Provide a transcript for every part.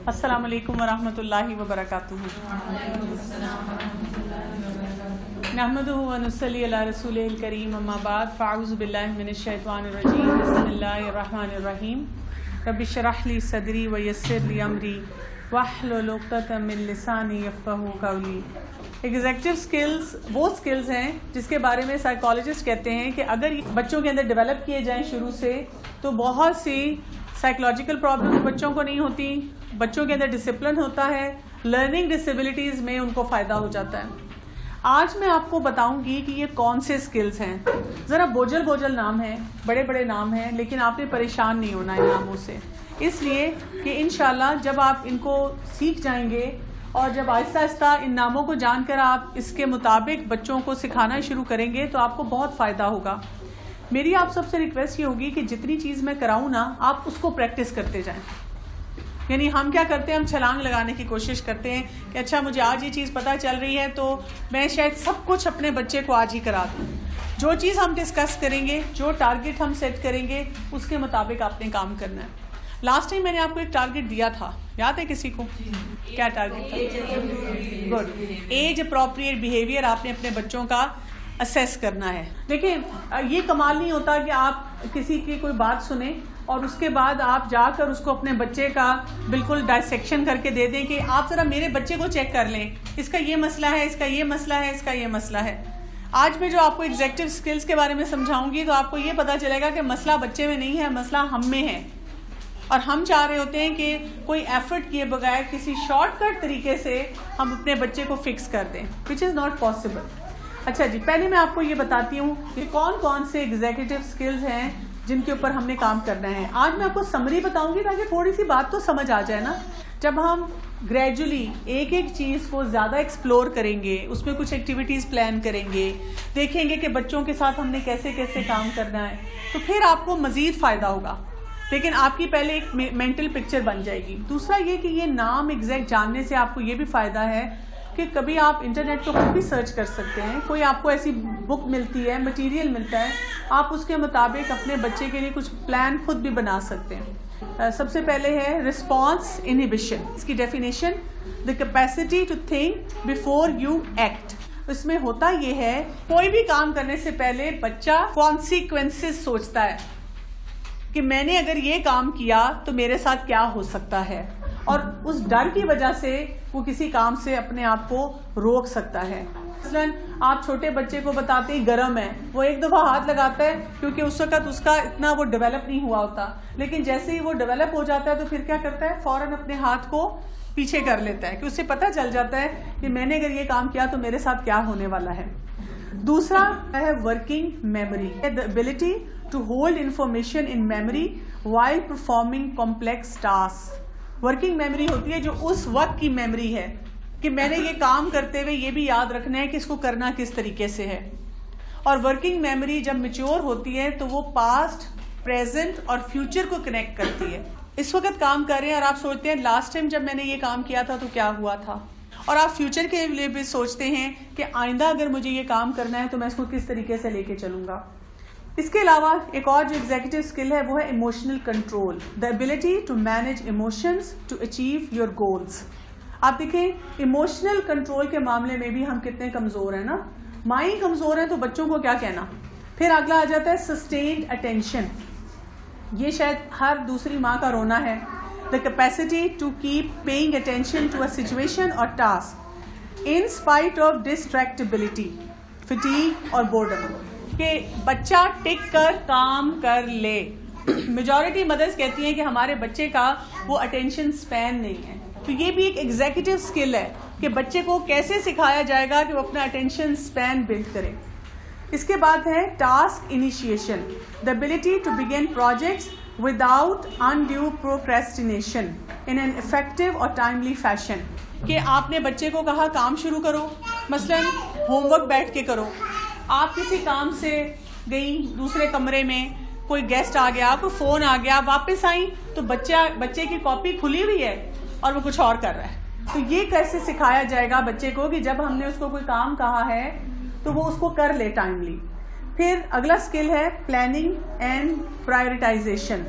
السلام علیکم ورحمۃ اللہ وبرکاتہ. نحمدہ ونصلی علی رسولہ الکریم، اما بعد، فاعوذ باللہ من الشیطان الرجیم، بسم اللہ الرحمن الرحیم. رب اشرح لی صدری ویسر لی امری واحلل عقدۃ من لسانی یفقہوا قولی. ایگزیکٹو سکلز وہ سکلز ہیں جس کے بارے میں سائیکالوجسٹ کہتے ہیں کہ اگر بچوں کے اندر ڈیولپ کیے جائیں شروع سے تو بہت سی سائیکولوجیکل پرابلم بچوں کو نہیں ہوتی، بچوں کے اندر ڈسپلن ہوتا ہے، لرننگ ڈسیبلٹیز میں ان کو فائدہ ہو جاتا ہے. آج میں آپ کو بتاؤں گی کہ یہ کون سے سکلز ہیں. ذرا بوجھل نام ہیں، بڑے بڑے نام ہیں، لیکن آپ نے پریشان نہیں ہونا ان ناموں سے، اس لیے کہ انشاءاللہ جب آپ ان کو سیکھ جائیں گے اور جب آہستہ آہستہ ان ناموں کو جان کر آپ اس کے مطابق بچوں کو سکھانا شروع کریں گے تو آپ کو بہت فائدہ ہوگا. میری آپ سب سے ریکویسٹ یہ ہوگی کہ جتنی چیز میں کراؤں نا آپ اس کو پریکٹس کرتے جائیں. یعنی ہم کیا کرتے ہیں، ہم چھلانگ لگانے کی کوشش کرتے ہیں کہ اچھا مجھے آج یہ چیز پتہ چل رہی ہے تو میں شاید سب کچھ اپنے بچے کو آج ہی کرا دوں. جو چیز ہم ڈسکس کریں گے، جو ٹارگٹ ہم سیٹ کریں گے، اس کے مطابق آپ نے کام کرنا ہے. لاسٹ ٹائم میں نے آپ کو ایک ٹارگٹ دیا تھا، یاد ہے کسی کو؟ کیا ٹارگٹ تھا؟ گڈ. ایج اپروپریٹ بیہیویئر آپ نے اپنے بچوں کا اسیس کرنا ہے. دیکھیں یہ کمال نہیں ہوتا کہ آپ کسی کی کوئی بات سنیں اور اس کے بعد آپ جا کر اس کو اپنے بچے کا بالکل ڈائسیکشن کر کے دے دیں کہ آپ ذرا میرے بچے کو چیک کر لیں، اس کا یہ مسئلہ ہے، اس کا یہ مسئلہ ہے، اس کا یہ مسئلہ ہے. آج میں جو آپ کو ایگزیکٹو سکلز کے بارے میں سمجھاؤں گی تو آپ کو یہ پتا چلے گا کہ مسئلہ بچے میں نہیں ہے، مسئلہ ہم میں ہے. اور ہم چاہ رہے ہوتے ہیں کہ کوئی ایفرٹ کیے بغیر کسی شارٹ کٹ طریقے سے ہم اپنے بچے کو فکس کر دیں، وچ از ناٹ پاسبل. اچھا جی، پہلے میں آپ کو یہ بتاتی ہوں کہ کون کون سے ایگزیکٹو سکلز ہیں جن کے اوپر ہم نے کام کرنا ہے. آج میں آپ کو سمری بتاؤں گی تاکہ تھوڑی سی بات تو سمجھ آ جائے نا. جب ہم گریجولی ایک ایک چیز کو زیادہ ایکسپلور کریں گے، اس میں کچھ ایکٹیویٹیز پلان کریں گے، دیکھیں گے کہ بچوں کے ساتھ ہم نے کیسے کیسے کام کرنا ہے، تو پھر آپ کو مزید فائدہ ہوگا. لیکن آپ کی پہلے ایک مینٹل پکچر بن جائے گی. دوسرا یہ کہ یہ نام ایگزیکٹ جاننے سے آپ کو یہ بھی فائدہ ہے کہ کبھی آپ انٹرنیٹ کو خود بھی سرچ کر سکتے ہیں. کوئی آپ کو ایسی بک ملتی ہے، مٹیریل ملتا ہے، آپ اس کے مطابق اپنے بچے کے لیے کچھ پلان خود بھی بنا سکتے ہیں. سب سے پہلے ہے رسپانس انہیبیشن. اس کی definition: the capacity to think before you act. اس میں ہوتا یہ ہے کوئی بھی کام کرنے سے پہلے بچہ کانسیکوینسز سوچتا ہے کہ میں نے اگر یہ کام کیا تو میرے ساتھ کیا ہو سکتا ہے، اور اس ڈر کی وجہ سے وہ کسی کام سے اپنے آپ کو روک سکتا ہے. مثلاً آپ چھوٹے بچے کو بتاتے ہی گرم ہے، وہ ایک دفعہ ہاتھ لگاتا ہے کیونکہ اس وقت اس کا اتنا وہ ڈیولپ نہیں ہوا ہوتا، لیکن جیسے ہی وہ ڈیولپ ہو جاتا ہے تو پھر کیا کرتا ہے، فوراً اپنے ہاتھ کو پیچھے کر لیتا ہے کہ اسے پتہ چل جاتا ہے کہ میں نے اگر یہ کام کیا تو میرے ساتھ کیا ہونے والا ہے. دوسرا ہے working memory. the ability to hold information in memory while performing complex tasks. Working memory ہوتی ہے جو اس وقت کی میموری ہے کہ میں نے یہ کام کرتے ہوئے یہ بھی یاد رکھنا ہے کہ اس کو کرنا کس طریقے سے ہے. اور ورکنگ میموری جب میچور ہوتی ہے تو وہ پاسٹ، پریزنٹ اور فیوچر کو کنیکٹ کرتی ہے. اس وقت کام کر رہے ہیں اور آپ سوچتے ہیں لاسٹ ٹائم جب میں نے یہ کام کیا تھا تو کیا ہوا تھا، اور آپ فیوچر کے لیے بھی سوچتے ہیں کہ آئندہ اگر مجھے یہ کام کرنا ہے تو میں اس کو کس طریقے سے لے کے چلوں گا. اس کے علاوہ ایک اور جو ایگزیکٹو اسکل ہے وہ ہے emotional control. The ability to manage emotions to achieve your goals. آپ دیکھیں ایموشنل کنٹرول کے معاملے میں بھی ہم کتنے کمزور ہیں نا. ماں ہی کمزور ہیں تو بچوں کو کیا کہنا. پھر اگلا آ جاتا ہے سسٹینڈ اٹینشن. یہ شاید ہر دوسری ماں کا رونا ہے. The capacity to keep paying attention to a situation or task in spite of distractibility, fatigue اور boredom. کہ بچہ ٹک کر کام کر لے. میجورٹی مدرس کہتی ہیں کہ ہمارے بچے کا وہ اٹینشن اسپین نہیں ہے. تو یہ بھی ایک ایگزیکٹو اسکل ہے کہ بچے کو کیسے سکھایا جائے گا کہ وہ اپنا اٹینشن اسپین بلڈ کرے. اس کے بعد ہے task initiation. The ability to begin projects without undue procrastination in an effective or timely fashion. کہ آپ نے بچے کو کہا کام شروع کرو، مثلا ہوم ورک بیٹھ کے کرو. آپ کسی کام سے گئیں دوسرے کمرے میں، کوئی گیسٹ آ گیا، کوئی فون آ گیا، واپس آئیں تو بچے کی کاپی کھلی ہوئی ہے اور وہ کچھ اور کر رہا ہے. تو یہ کیسے سکھایا جائے گا بچے کو کہ جب ہم نے اس کو کوئی کام کہا ہے تو وہ اس کو کر لے ٹائملی. پھر اگلا اسکل ہے planning and prioritisation.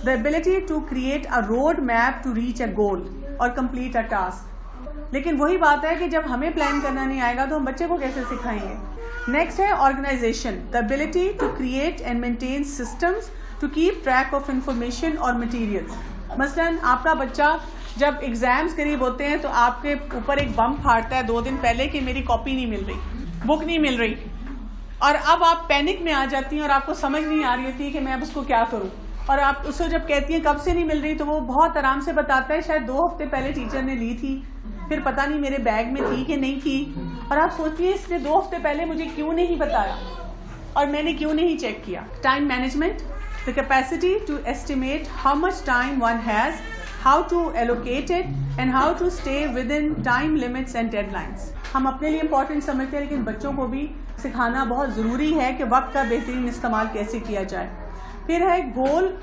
the ability to create a road map to reach a goal or complete a task. لیکن وہی بات ہے کہ جب ہمیں پلان کرنا نہیں آئے گا تو ہم بچے کو کیسے سکھائیں گے. نیکسٹ ہے organization, the ability to create and maintain systems to keep track of information or materials. مثلاً آپ کا بچہ جب ایگزامس قریب ہوتے ہیں تو آپ کے اوپر ایک بم پھاڑتا ہے 2 دن پہلے کہ میری کاپی نہیں مل رہی, بک نہیں مل رہی, اور اب آپ پینک میں آ جاتی ہیں اور آپ کو سمجھ نہیں آ رہی ہوتی کہ میں اب اس کو کیا کروں, اور آپ اس کو جب کہتی ہیں کب سے نہیں مل رہی تو وہ بہت آرام سے بتاتا ہے شاید 2 ہفتے پہلے ٹیچر نے لی تھی, پھر پتہ نہیں میرے بیگ میں تھی کہ نہیں تھی, اور آپ سوچیے اس نے 2 ہفتے پہلے مجھے کیوں نہیں بتایا اور میں نے کیوں نہیں چیک کیا. Time management, the capacity to estimate how much time one has, how to allocate it and how to stay within time limits and deadlines. ہم اپنے لیے امپورٹنٹ سمجھتے ہیں لیکن بچوں کو بھی سکھانا بہت ضروری ہے کہ وقت کا بہترین استعمال کیسے کیا جائے. پھر ہے goal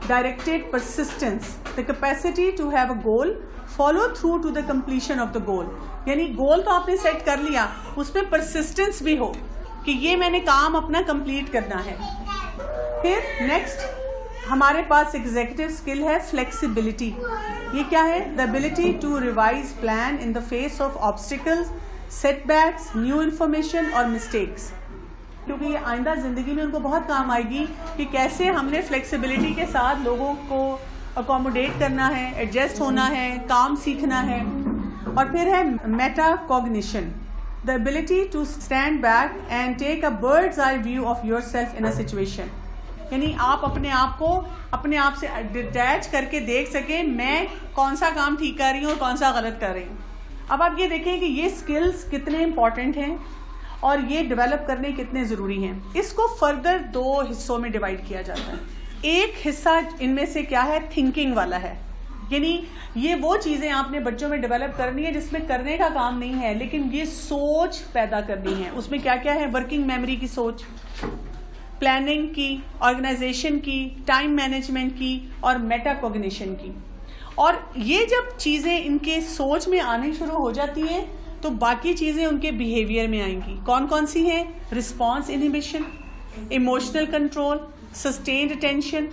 directed persistence, the capacity to have a goal, follow through to the completion of the goal. یعنی گول تو آپ نے سیٹ کر لیا, اس میں پرسسٹنس بھی ہو کہ یہ میں نے کام اپنا کمپلیٹ کرنا ہے. پھر نیکسٹ ہمارے پاس ایگزیکٹو اسکل ہے فلیکسیبلٹی. یہ کیا ہے؟ the ability to revise plan in the face of obstacles, setbacks, new information اور mistakes. کیونکہ یہ آئندہ زندگی میں ان کو بہت کام آئے گی کہ کیسے ہم نے فلیکسیبلٹی کے ساتھ لوگوں کو اکوموڈیٹ کرنا ہے, ایڈجسٹ ہونا ہے, کام سیکھنا ہے. اور پھر ہے meta cognition, the ability to stand back and take a bird's eye view of yourself in a situation. یعنی آپ اپنے آپ سے ڈیٹیچ کر کے دیکھ سکیں میں کون سا کام ٹھیک کر رہی ہوں اور کون سا غلط کر رہی ہوں. اب آپ یہ دیکھیں کہ یہ اسکلز کتنے امپورٹنٹ ہیں اور یہ ڈیولپ کرنے کتنے ضروری ہیں. اس کو فردر 2 حصوں میں ڈیوائڈ کیا جاتا ہے. ایک حصہ ان میں سے کیا ہے؟ تھنکنگ والا ہے. یعنی یہ وہ چیزیں آپ نے بچوں میں ڈیولپ کرنی ہے جس میں کرنے کا کام نہیں ہے لیکن یہ سوچ پیدا کرنی ہے. اس میں کیا کیا ہے؟ ورکنگ میموری کی سوچ, پلاننگ کی, آرگنائزیشن کی, ٹائم مینجمنٹ کی اور میٹا کوگنیشن کی. اور یہ جب چیزیں ان کے سوچ میں آنے شروع ہو جاتی ہیں تو باقی چیزیں ان کے بیہیویئر میں آئیں گی. کون کون سی ہیں؟ Response inhibition, emotional control, sustained attention,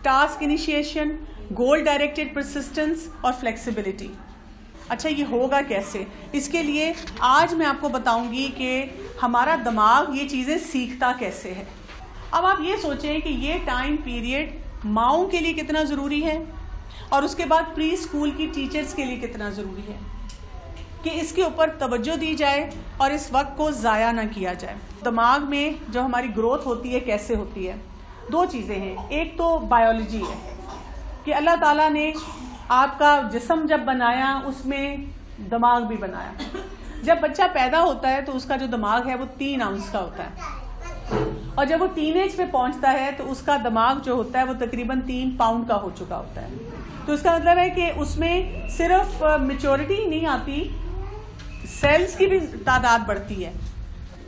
task initiation, goal directed persistence اور فلیکسیبلٹی. اچھا یہ ہوگا کیسے؟ اس کے لیے آج میں آپ کو بتاؤں گی کہ ہمارا دماغ یہ چیزیں سیکھتا کیسے ہے. اب آپ یہ سوچیں کہ یہ ٹائم پیریڈ ماؤں کے لیے کتنا ضروری ہے اور اس کے بعد پری اسکول کی ٹیچرز کے لیے کتنا ضروری ہے کہ اس کے اوپر توجہ دی جائے اور اس وقت کو ضائع نہ کیا جائے. دماغ میں جو ہماری گروتھ ہوتی ہے کیسے ہوتی ہے؟ 2 چیزیں ہیں. ایک تو بایولوجی ہے کہ اللہ تعالیٰ نے آپ کا جسم جب بنایا اس میں دماغ بھی بنایا. جب بچہ پیدا ہوتا ہے تو اس کا جو دماغ ہے وہ 3 اونس کا ہوتا ہے اور جب وہ ٹین ایج پہ پہنچتا ہے تو اس کا دماغ جو ہوتا ہے وہ تقریباً 3 پاؤنڈ کا ہو چکا ہوتا ہے. تو اس کا مطلب ہے کہ اس میں صرف میچورٹی ہی نہیں آتی, سیلز کی بھی تعداد بڑھتی ہے,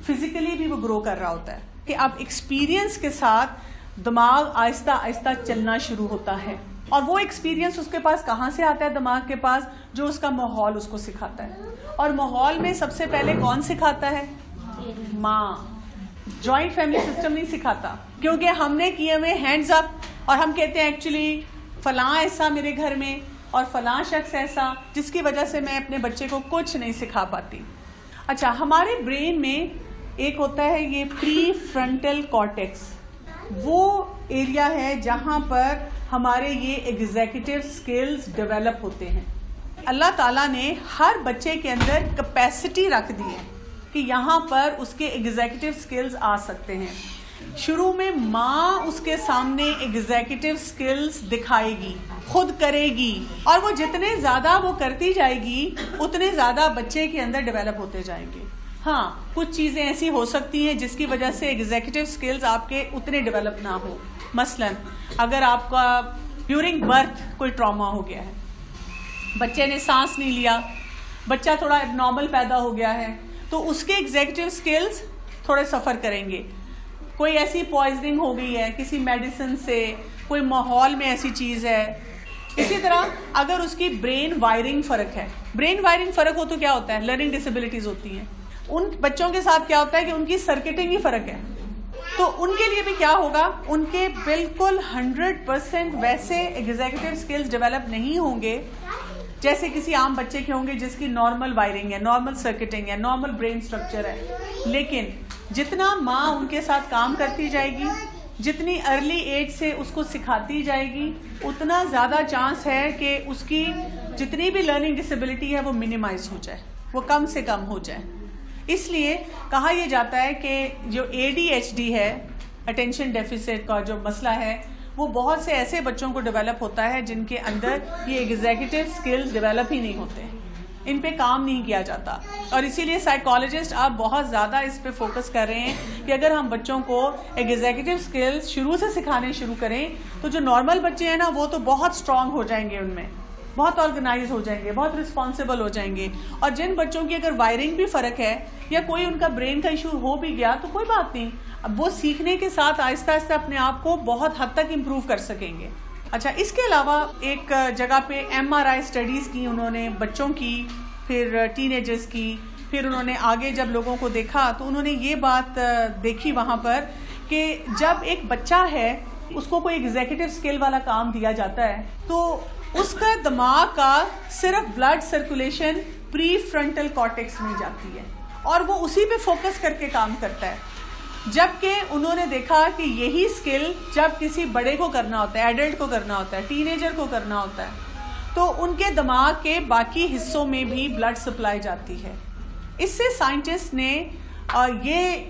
فزیکلی بھی وہ گرو کر رہا ہوتا ہے. کہ اب ایکسپیرینس کے ساتھ دماغ آہستہ آہستہ چلنا شروع ہوتا ہے اور وہ ایکسپیرینس اس کے پاس کہاں سے آتا ہے؟ دماغ کے پاس جو اس کا ماحول اس کو سکھاتا ہے. اور ماحول میں سب سے پہلے کون سکھاتا ہے؟ ماں. جوائنٹ فیملی سسٹم نہیں سکھاتا کیونکہ ہم نے کیے ہوئے ہینڈز اپ اور ہم کہتے ہیں ایکچولی فلاں ایسا میرے گھر میں اور فلاں شخص ایسا, جس کی وجہ سے میں اپنے بچے کو کچھ نہیں سکھا پاتی. اچھا ہمارے برین میں ایک ہوتا ہے یہ پری فرنٹل کارٹیکس, وہ ایریا ہے جہاں پر ہمارے یہ ایگزیکٹو اسکلز ڈیولپ ہوتے ہیں. اللہ تعالیٰ نے ہر بچے کے اندر کیپیسٹی رکھ دی ہے کہ یہاں پر اس کے ایگزیکٹو اسکلز آ سکتے ہیں. شروع میں ماں اس کے سامنے ایگزیکٹو اسکلز دکھائے گی, خود کرے گی, اور وہ جتنے زیادہ وہ کرتی جائے گی اتنے زیادہ بچے کے اندر ڈیولپ ہوتے جائیں گے. ہاں کچھ چیزیں ایسی ہو سکتی ہیں جس کی وجہ سے ایگزیکٹو اسکلز آپ کے اتنے ڈیولپ نہ ہو. مثلا اگر آپ کا ڈیورنگ برتھ کوئی ٹراما ہو گیا ہے, بچے نے سانس نہیں لیا, بچہ تھوڑا اب نارمل پیدا ہو گیا ہے, تو اس کے ایگزیکٹو اسکلز تھوڑے سفر کریں گے. کوئی ایسی پوائزننگ ہو گئی ہے کسی میڈیسن سے, کوئی ماحول میں ایسی چیز ہے. اسی طرح اگر اس کی برین وائرنگ فرق ہے, برین وائرنگ فرق ہو تو کیا ہوتا ہے؟ لرننگ ڈسیبلٹیز ہوتی ہیں. ان بچوں کے ساتھ کیا ہوتا ہے کہ ان کی سرکٹنگ ہی فرق ہے. تو ان کے لیے بھی کیا ہوگا, ان کے بالکل 100% ویسے ایگزیکٹو سکلز ڈیولپ نہیں ہوں گے جیسے کسی عام بچے کے ہوں گے جس کی نارمل وائرنگ ہے, نارمل سرکٹنگ ہے, نارمل برین سٹرکچر ہے. لیکن جتنا ماں ان کے ساتھ کام کرتی جائے گی, جتنی ارلی ایج سے اس کو سکھاتی جائے گی, اتنا زیادہ چانس ہے کہ اس کی جتنی بھی لرننگ ڈسیبلٹی ہے وہ منیمائز ہو جائے, وہ کم سے کم ہو جائے. اس لیے کہا یہ جاتا ہے کہ جو ADHD ہے, اٹینشن ڈیفیسٹ کا جو مسئلہ ہے, وہ بہت سے ایسے بچوں کو ڈیولپ ہوتا ہے جن کے اندر یہ ایگزیکٹو سکلز ڈیولپ ہی نہیں ہوتے, ان پہ کام نہیں کیا جاتا. اور اسی لیے سائیکالوجسٹ آپ بہت زیادہ اس پہ فوکس کر رہے ہیں کہ اگر ہم بچوں کو ایگزیکٹو سکلز شروع سے سکھانے شروع کریں تو جو نارمل بچے ہیں نا وہ تو بہت اسٹرانگ ہو جائیں گے, ان میں بہت آرگنائز ہو جائیں گے, بہت رسپانسبل ہو جائیں گے. اور جن بچوں کی اگر وائرنگ بھی فرق ہے یا کوئی ان کا برین کا ایشو ہو بھی گیا تو کوئی بات نہیں, اب وہ سیکھنے کے ساتھ آہستہ آہستہ اپنے آپ کو بہت حد تک امپروو کر سکیں گے. اچھا, اس کے علاوہ ایک جگہ پہ MRI اسٹڈیز کی انہوں نے بچوں کی, پھر ٹین ایجرز کی, پھر انہوں نے آگے جب لوگوں کو دیکھا تو انہوں نے یہ بات دیکھی وہاں پر کہ جب ایک بچہ ہے اس کو کوئی ایگزیکٹو اسکل والا کام دیا جاتا ہے تو اس کا دماغ کا صرف بلڈ سرکولیشن پری فرنٹل کارٹیکس میں جاتی ہے اور وہ اسی پہ فوکس کر کے کام کرتا ہے. جبکہ انہوں نے دیکھا کہ یہی اسکل جب کسی بڑے کو کرنا ہوتا ہے, ایڈلٹ کو کرنا ہوتا ہے, ٹین ایجر کو کرنا ہوتا ہے, تو ان کے دماغ کے باقی حصوں میں بھی بلڈ سپلائی جاتی ہے. اس سے سائنٹسٹ نے یہ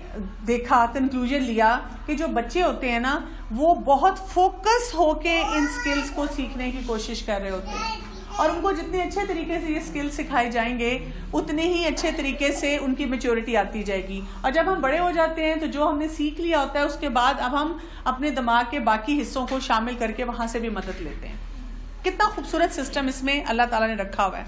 دیکھا, کنکلوژن لیا کہ جو بچے ہوتے ہیں نا وہ بہت فوکس ہو کے ان سکلز کو سیکھنے کی کوشش کر رہے ہوتے ہیں, اور ان کو جتنے اچھے طریقے سے یہ سکل سکھائی جائیں گے اتنے ہی اچھے طریقے سے ان کی میچورٹی آتی جائے گی. اور جب ہم بڑے ہو جاتے ہیں تو جو ہم نے سیکھ لیا ہوتا ہے اس کے بعد اب ہم اپنے دماغ کے باقی حصوں کو شامل کر کے وہاں سے بھی مدد لیتے ہیں. کتنا خوبصورت سسٹم اس میں اللہ تعالیٰ نے رکھا ہوا ہے.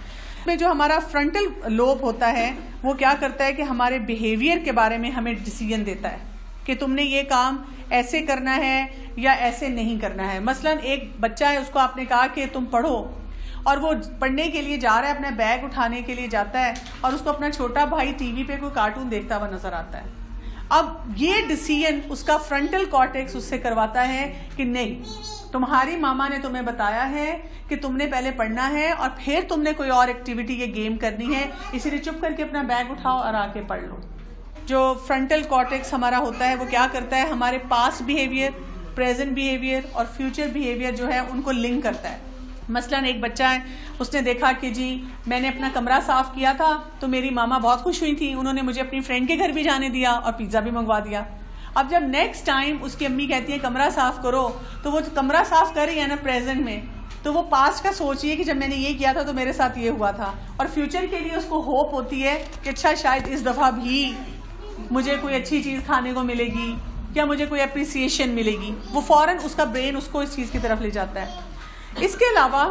میں جو ہمارا فرنٹل لوب ہوتا ہے وہ کیا کرتا ہے کہ ہمارے بیہیویئر کے بارے میں ہمیں ڈیسیژن دیتا ہے کہ تم نے یہ کام ایسے کرنا ہے یا ایسے نہیں کرنا ہے. مثلا ایک بچہ ہے, اس کو آپ نے کہا کہ تم پڑھو, اور وہ پڑھنے کے لیے جا رہا ہے, اپنا بیگ اٹھانے کے لیے جاتا ہے, اور اس کو اپنا چھوٹا بھائی ٹی وی پہ کوئی کارٹون دیکھتا ہوا نظر آتا ہے. اب یہ ڈیسیژن اس کا فرنٹل کارٹیکس اس سے کرواتا ہے کہ نہیں, تمہاری ماما نے تمہیں بتایا ہے کہ تم نے پہلے پڑھنا ہے اور پھر تم نے کوئی اور ایکٹیویٹی یا گیم کرنی ہے, اسی لیے چپ کر کے اپنا بیگ اٹھاؤ اور آ کے پڑھ لو. جو فرنٹل کارٹیکس ہمارا ہوتا ہے وہ کیا کرتا ہے, ہمارے پاسٹ بیہیویئر, پریزنٹ بیہیویئر اور فیوچر بیہیویئر جو ہے ان کو لنک کرتا ہے. مثلا ایک بچہ ہے, اس نے دیکھا کہ جی میں نے اپنا کمرہ صاف کیا تھا تو میری ماما بہت خوش ہوئی تھی, انہوں نے مجھے اپنی فرینڈ کے گھر بھی جانے دیا اور پیزا بھی منگوا دیا. اب جب نیکسٹ ٹائم اس کی امی کہتی ہے کمرہ صاف کرو, تو وہ کمرہ صاف کر رہی ہے نا پریزنٹ میں, تو وہ پاسٹ کا سوچیے کہ جب میں نے یہ کیا تھا تو میرے ساتھ یہ ہوا تھا, اور فیوچر کے لیے اس کو ہوپ ہوتی ہے کہ اچھا شاید اس دفعہ بھی مجھے کوئی اچھی چیز کھانے کو ملے گی یا مجھے کوئی اپریسیشن ملے گی. وہ فوراً اس کا برین اس کو اس چیز کی طرف لے جاتا ہے. اس کے علاوہ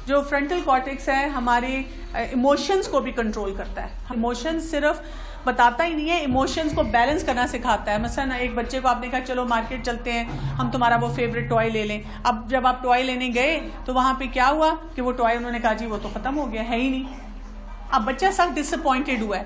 جو فرنٹل کارٹیکس ہے ہمارے ایموشنز کو بھی کنٹرول کرتا ہے. ایموشنز صرف بتاتا ہی نہیں ہے, ایموشنز کو بیلنس کرنا سکھاتا ہے. مثلا ایک بچے کو آپ نے کہا چلو مارکیٹ چلتے ہیں, ہم تمہارا وہ فیوریٹ ٹوائے لے لیں. اب جب آپ ٹوائے لینے گئے تو وہاں پہ کیا ہوا کہ وہ ٹوائے انہوں نے کہا جی وہ تو ختم ہو گیا, ہے ہی نہیں. اب بچہ سخت ڈس اپوائنٹڈ ہوا ہے,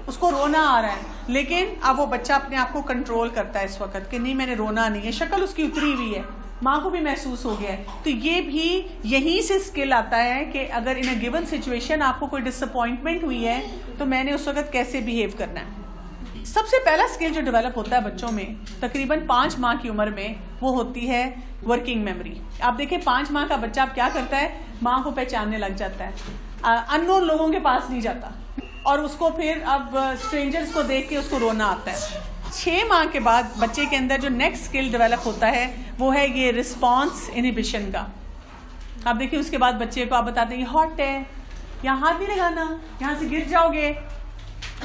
اس کو رونا آ رہا ہے, لیکن اب وہ بچہ اپنے آپ کو کنٹرول کرتا ہے اس وقت کہ نہیں میں نے رونا نہیں ہے, شکل اس کی اتری ہوئی ہے, ماں کو بھی محسوس ہو گیا ہے. تو یہ بھی یہیں سے اسکل آتا ہے کہ اگر ان اے گیون سچویشن آپ کو کوئی ڈس اپوائنٹمنٹ ہوئی ہے تو میں نے اس وقت کیسے بیہیو کرنا ہے. سب سے پہلا اسکل جو ڈیولپ ہوتا ہے بچوں میں تقریباً 5 ماہ کی عمر میں, وہ ہوتی ہے ورکنگ میموری. آپ دیکھیں 5 ماہ کا بچہ اب کیا کرتا ہے, ماں کو پہچاننے لگ جاتا ہے, ان نون لوگوں کے پاس نہیں جاتا, اور اس کو پھر اب اسٹرینجرز کو دیکھ کے اس کو رونا آتا ہے. 6 ماہ کے بعد بچے کے اندر جو نیکسٹ اسکل ڈیولپ ہوتا ہے وہ ہے یہ رسپانس انہیبیشن کا. آپ دیکھیں اس کے بعد بچے کو آپ بتاتے ہیں یہ ہاٹ ہے, یہاں ہاتھ نہیں لگانا, یہاں سے گر جاؤ گے,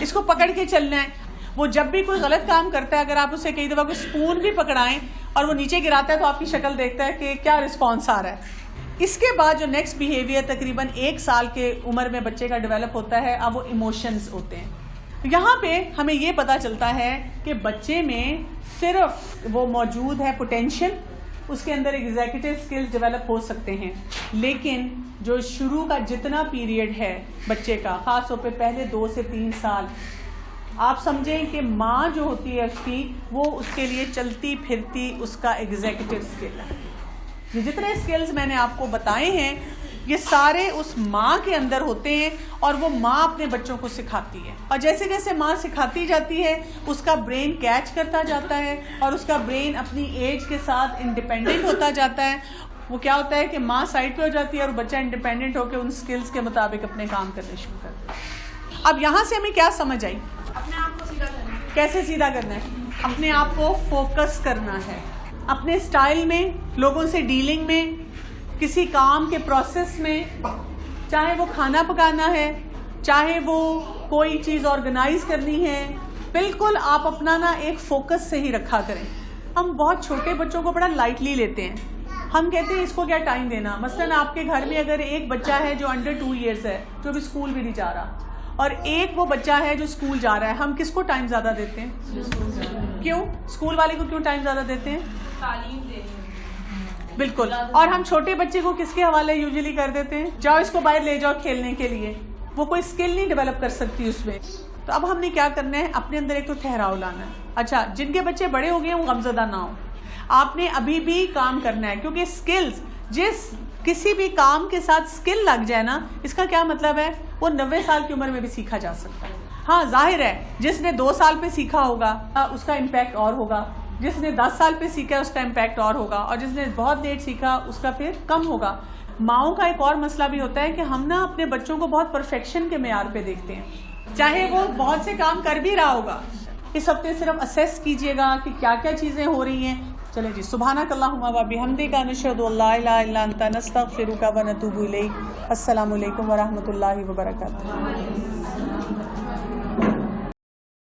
اس کو پکڑ کے چلنا ہے. وہ جب بھی کوئی غلط کام کرتا ہے, اگر آپ اسے کئی دفعہ کوئی اسپون بھی پکڑائیں اور وہ نیچے گراتا ہے تو آپ کی شکل دیکھتا ہے کہ کیا رسپانس آ رہا ہے. اس کے بعد جو نیکسٹ بیہیویئر تقریباً 1 سال کے عمر میں بچے کا ڈیولپ ہوتا ہے, اب وہ ایموشنز ہوتے ہیں. یہاں پہ ہمیں یہ پتا چلتا ہے کہ بچے میں صرف وہ موجود ہے پوٹینشیل, اس کے اندر ایگزیکٹو اسکلز ڈیولپ ہو سکتے ہیں, لیکن جو شروع کا جتنا پیریڈ ہے بچے کا, خاص طور پہ پہلے 2 سے 3 سال, آپ سمجھیں کہ ماں جو ہوتی ہے اس کی، وہ اس کے لیے چلتی پھرتی اس کا ایگزیکٹو اسکل ہے. یہ جتنے اسکلز میں نے آپ کو بتائے ہیں یہ سارے اس ماں کے اندر ہوتے ہیں اور وہ ماں اپنے بچوں کو سکھاتی ہے. اور جیسے جیسے ماں سکھاتی جاتی ہے اس کا برین کیچ کرتا جاتا ہے اور اس کا برین اپنی ایج کے ساتھ انڈیپینڈنٹ ہوتا جاتا ہے. وہ کیا ہوتا ہے کہ ماں سائڈ پہ ہو جاتی ہے اور بچہ انڈیپینڈنٹ ہو کے ان اسکلز کے مطابق اپنے کام کرنے شروع کرتا ہے. اب یہاں سے ہمیں کیا سمجھ آئی؟ اپنے آپ کو سیدھا کرنا ہے. کیسے سیدھا کرنا ہے؟ اپنے آپ کو فوکس کرنا ہے. اپنے سٹائل میں، لوگوں سے ڈیلنگ میں، کسی کام کے پروسیس میں، چاہے وہ کھانا پکانا ہے، چاہے وہ کوئی چیز آرگنائز کرنی ہے، بالکل آپ اپنا نا ایک فوکس سے ہی رکھا کریں. ہم بہت چھوٹے بچوں کو بڑا لائٹلی لیتے ہیں. ہم کہتے ہیں اس کو کیا ٹائم دینا. مثلاً آپ کے گھر میں اگر ایک بچہ ہے جو انڈر 2 ایئرز ہے، جو ابھی اسکول بھی نہیں جا رہا، اور ایک وہ بچہ ہے جو اسکول جا رہا ہے، ہم کس کو ٹائم زیادہ دیتے ہیں؟ کیوں؟ اسکول والے کو کیوں ٹائم زیادہ دیتے ہیں؟ تعلیم دینی. بالکل. اور ہم چھوٹے بچے کو کس کے حوالے یوزلی کر دیتے ہیں؟ جاؤ اس کو باہر لے جاؤ کھیلنے کے لیے. وہ کوئی اسکل نہیں ڈیولپ کر سکتی اس میں. تو اب ہم نے کیا کرنا ہے؟ اپنے اندر ایک تو ٹھہراؤ لانا ہے. اچھا، جن کے بچے بڑے ہو گئے ہیں وہ غمزدہ نہ ہو. آپ نے ابھی بھی کام کرنا ہے، کیونکہ اسکلز، جس کسی بھی کام کے ساتھ اسکل لگ جائے نا، اس کا کیا مطلب ہے؟ وہ 90 سال کی عمر میں بھی سیکھا جا سکتا ہے. ہاں ظاہر ہے جس نے 2 سال پہ سیکھا ہوگا اس کا امپیکٹ اور ہوگا، جس نے 10 سال پہ سیکھا اس کا امپیکٹ اور ہوگا، اور جس نے بہت لیٹ سیکھا اس کا پھر کم ہوگا. ماؤں کا ایک اور مسئلہ بھی ہوتا ہے کہ ہم نا اپنے بچوں کو بہت پرفیکشن کے معیار پہ دیکھتے ہیں، چاہے وہ بہت سے کام کر بھی رہا ہوگا. اس ہفتے صرف اسیس کیجئے گا کہ کیا کیا چیزیں ہو رہی ہیں. چلیں جی، سبحانک اللہم و بحمدک، نشہد ان لا الہ الا انت، نستغفرک و نتوب الیک. السلام علیکم ورحمۃ اللہ وبرکاتہ.